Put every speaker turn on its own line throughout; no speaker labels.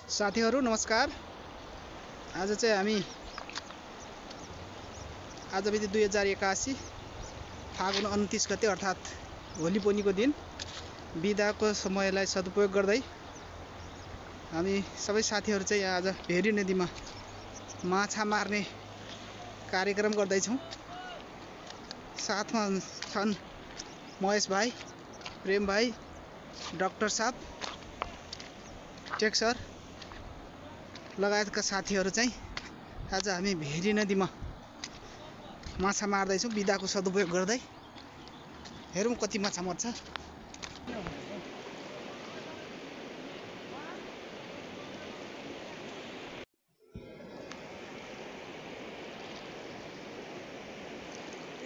साथीहरु नमस्कार। आज चाहिँ हामी आज मिति 2081 फागुन 29 गते अर्थात् होली पोनीको दिन बिदाको समयलाई सदुपयोग गर्दै हामी सबै साथीहरु चाहिँ आज भेरी नदीमा माछा मार्ने कार्यक्रम गर्दै छौं। साथमा छन् महेश भाइ, प्रेम भाइ, डाक्टर साहब, टेक सर लगायतका साथीहरु चाहिँ आज हामी भेरी नदीमा माछा मार्दै छौं बिदाको सदुपयोग गर्दै। हेरौं कति माछा मर्छ।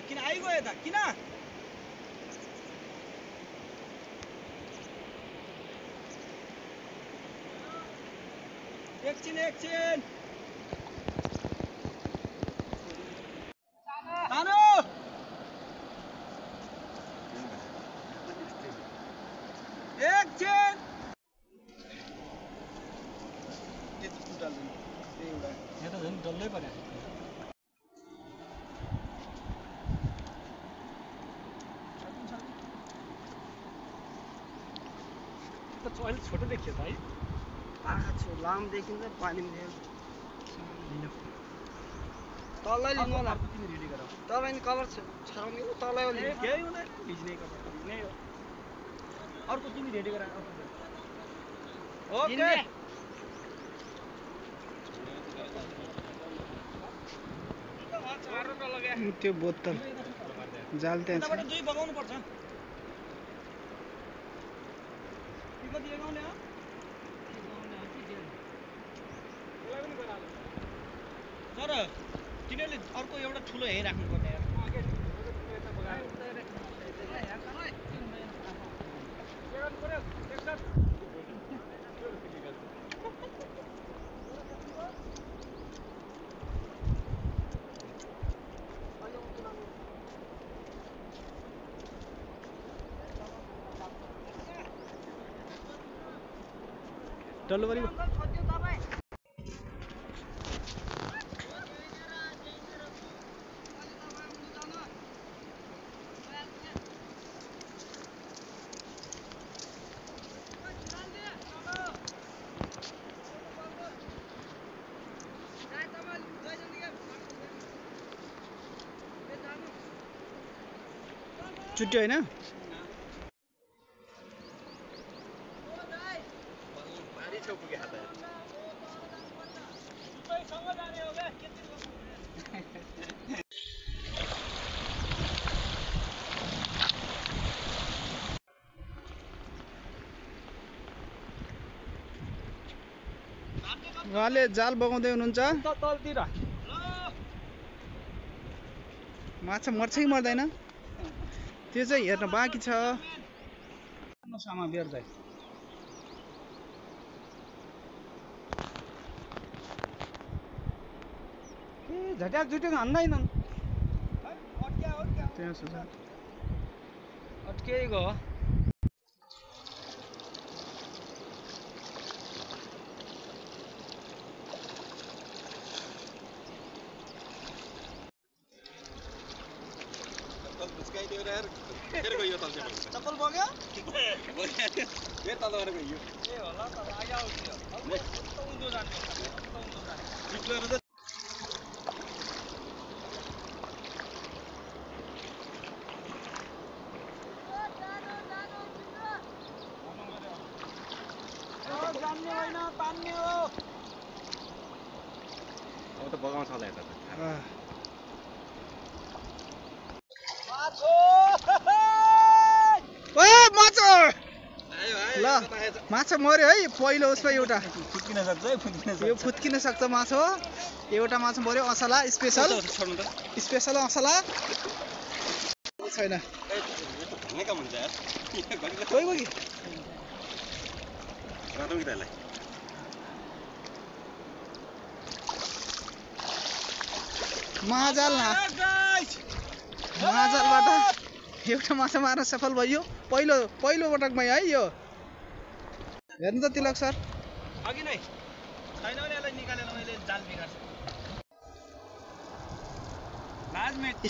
किन आइगयो त किन एकछिन तानो एकछिन यो त झन् डल्लै पर्यो। अहिले छोटो देखियो त है,
लाम देखिन्छ पानी तलै लिनु होला।
तिमी रेडी गर।
तलै नि कभर छराउने हो तलै हो नि
केही हुँदैन, भिज्ने कभर भिज्ने हो। अर्को तिमी रेडी गर। ओके त्यो बोतल जाल त्यहाँ छ। दुई बगाउनु पर्छ। कति लगाउने हो? तर तिनीहरूले अर्को एउटा ठुलो यही राख्नु पर्ने यार। डल्लोबरी छुट्यो हैन? उहाँले जाल बगाउँदै हुनुहुन्छ। तलतिर माछा मर्छ कि मर्दैन त्यो चाहिँ हेर्न बाँकी छ। सामा बेर जाय ए झट्याक झुट्याक हान्दैनन्। त्यहाँ छ अट्कै गयो। चप्पल बग्यो फेरि तल गरेर गयो। ए होला त आगे आउँछ अब उँधो जानु पर्छ। जान्ने होइन तान्ने हो। अब त बगाउँछ होला यता त। ल माछा मर्यो है पहिलो उसमा एउटा फुत्किन सक्छ है। यो फुत्किन सक्छ माछा हो। एउटा माछा मर्यो असला स्पेशल असला छैन। महाजालबाट एउटा माछा मार्न सफल भयो पहिलो पटकमै है यो। हेर्नु त तिलक सर अघि नै
छैन भने यसलाई निकालेर मैले जाल बिगार्छु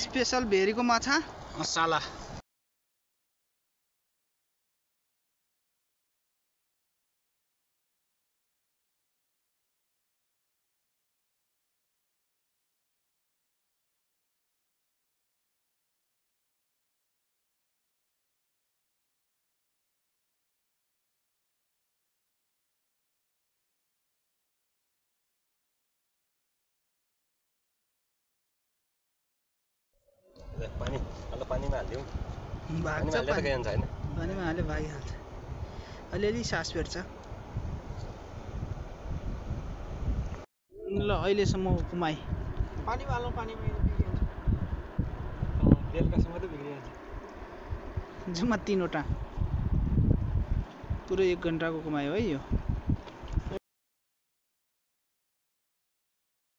स्पेशल भेरीको माछा
मसाला पानीमा हाल्दिउँ
भाग्छ पानीमा हाल्यो भागिहाल्छ अलिअलि सास भेट्छ ल अहिलेसम्म कुमाई
पानीमा हाल्नु पानीमा
बेलुकासम्म त बिग्रिहाल्छ
जम्मा 3 वटा पुरै 1 घण्टाको कुमाई हो है यो